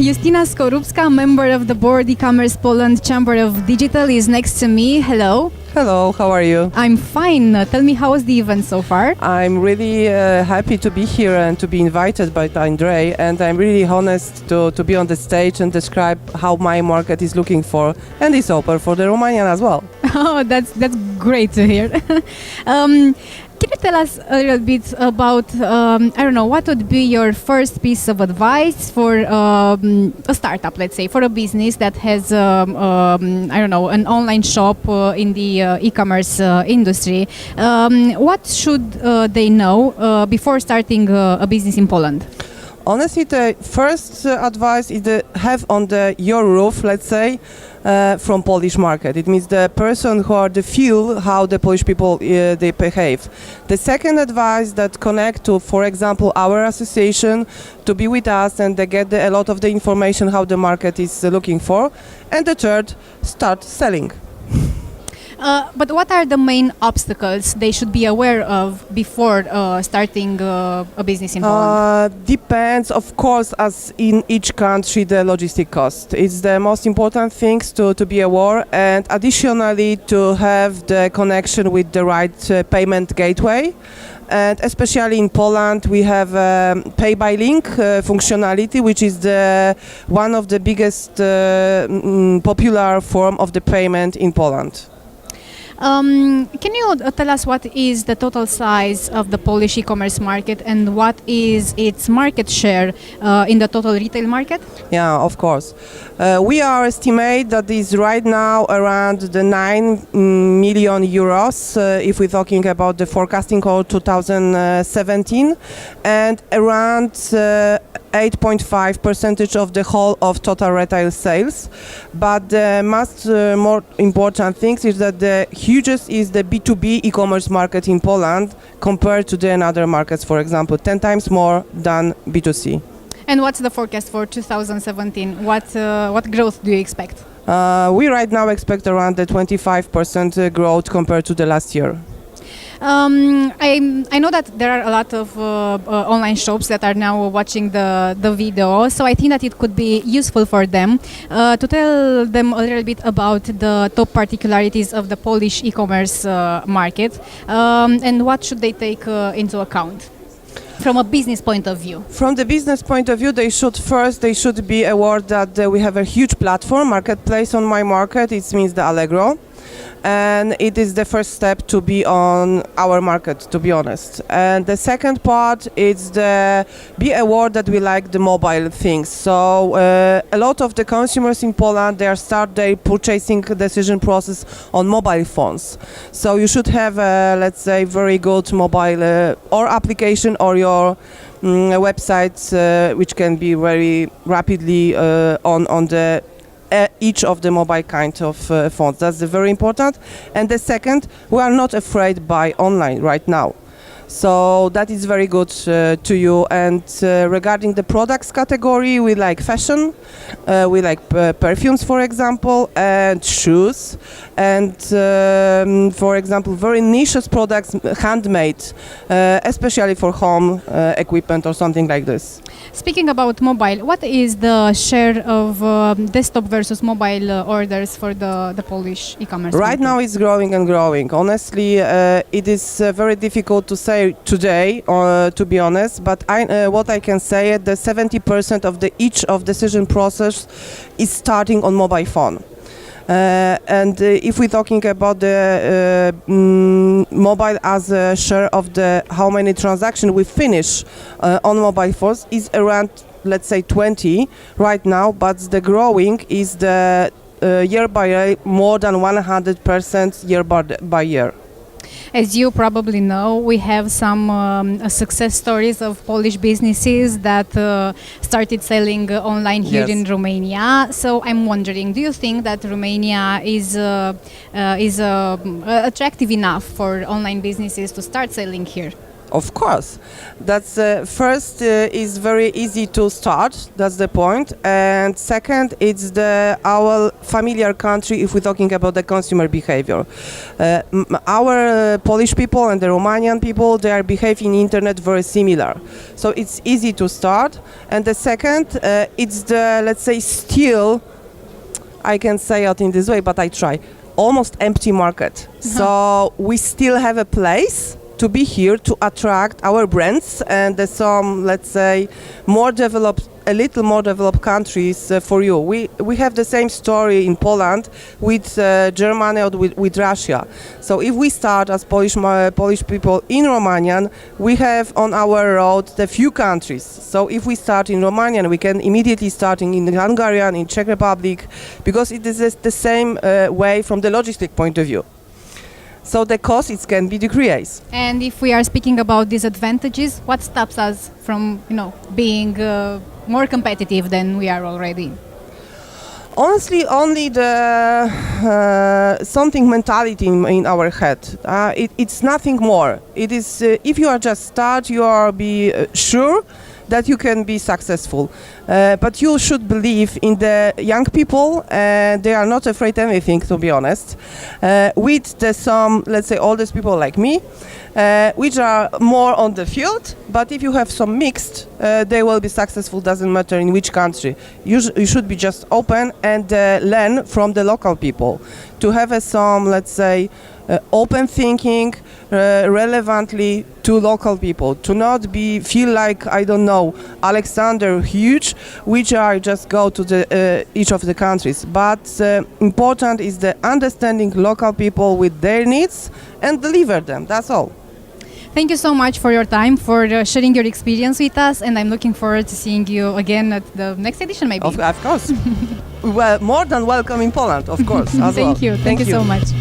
Justyna Skorupska, member of the board E-commerce Poland Chamber of Digital, is next to me. Hello. Hello, how are you? I'm fine. Tell me, how was the event so far? I'm really happy to be here and to be invited by Andrei, and I'm really honest to be on the stage and describe how my market is looking for, and is open for the Romanian as well. Oh, that's great to hear. Can you tell us a little bit about, what would be your first piece of advice for a startup, let's say, for a business that has, an online shop in the e-commerce industry? What should they know before starting a business in Poland? Honestly, the first advice is to have on your roof, let's say, from Polish market. It means the person who are the feel how the Polish people they behave. The second advice that connect to, for example, our association to be with us and they get a lot of the information how the market is looking for. And the third, start selling. But what are the main obstacles they should be aware of before starting a business in Poland? Depends, of course, as in each country, the logistic cost. It's the most important things to be aware, and additionally to have the connection with the right payment gateway. And especially in Poland, we have pay by link functionality, which is one of the biggest popular form of the payment in Poland. Can you tell us what is the total size of the Polish e-commerce market and what is its market share in the total retail market? Yeah, of course. We are estimate that is right now around the 9 million euros if we're talking about the forecasting of 2017, and around 8.5% of the whole of total retail sales. But the more important thing is that the hugest is the B2B e-commerce market in Poland compared to the other markets, for example, 10 times more than B2C. And what's the forecast for 2017? What growth do you expect? We right now expect around the 25% growth compared to the last year. I know that there are a lot of online shops that are now watching the video, so I think that it could be useful for them to tell them a little bit about the top particularities of the Polish e-commerce market and what should they take into account from a business point of view. From the business point of view, they should be aware that we have a huge platform, marketplace on my market. It means the Allegro. And it is the first step to be on our market, to be honest. And the second part is be aware that we like the mobile things. So a lot of the consumers in Poland, they start their purchasing decision process on mobile phones. So you should have, let's say, very good mobile or application or your websites, which can be very rapidly on the each of the mobile kind of phones. That's very important. And the second, we are not afraid by online right now. So that is very good to you. And regarding the products category, we like fashion, we like perfumes, for example, and shoes. And for example, very niche products, handmade, especially for home equipment or something like this. Speaking about mobile, what is the share of desktop versus mobile orders for the Polish e-commerce Right market? now it's growing and growing. Honestly, it is very difficult to say today, to be honest, but what I can say is that 70% of each of decision process is starting on mobile phone. And if we're talking about the mobile as a share of how many transactions we finish on mobile phones is around, let's say, 20 right now, but the growing is the year by year more than 100% year by year. As you probably know, we have some success stories of Polish businesses that started selling online here in Romania. So I'm wondering, do you think that Romania is attractive enough for online businesses to start selling here? Of course. That's first is very easy to start. That's the point. And second, it's our familiar country if we're talking about the consumer behavior. Our Polish people and the Romanian people, they are behaving internet very similar. So it's easy to start. And the second, it's the, let's say, still, I can say it in this way, but I try, almost empty market. So we still have a place to be here to attract our brands and some, let's say, a little more developed countries for you. We have the same story in Poland with Germany or with Russia. So if we start as Polish people in Romanian, we have on our road the few countries. So if we start in Romanian, we can immediately start in Hungarian, in Czech Republic, because it is the same way from the logistic point of view. So the cost it can be decreased. And if we are speaking about disadvantages, what stops us from, being more competitive than we are already? Honestly, only the something mentality in our head. It's nothing more. It is if you are just start, you are sure that you can be successful. But you should believe in the young people, and they are not afraid of anything, to be honest. With some, let's say, oldest people like me, which are more on the field, but if you have some mixed, they will be successful, doesn't matter in which country. You should be just open and learn from the local people to have some, let's say, open thinking relevantly to local people, to not feel like, I don't know, Alexander Huge, which are just go to each of the countries. But important is the understanding local people with their needs and deliver them. That's all. Thank you so much for your time, for sharing your experience with us, and I'm looking forward to seeing you again at the next edition, maybe. Of course. Well, more than welcome in Poland, of course. As Thank well. you. Thank you so much.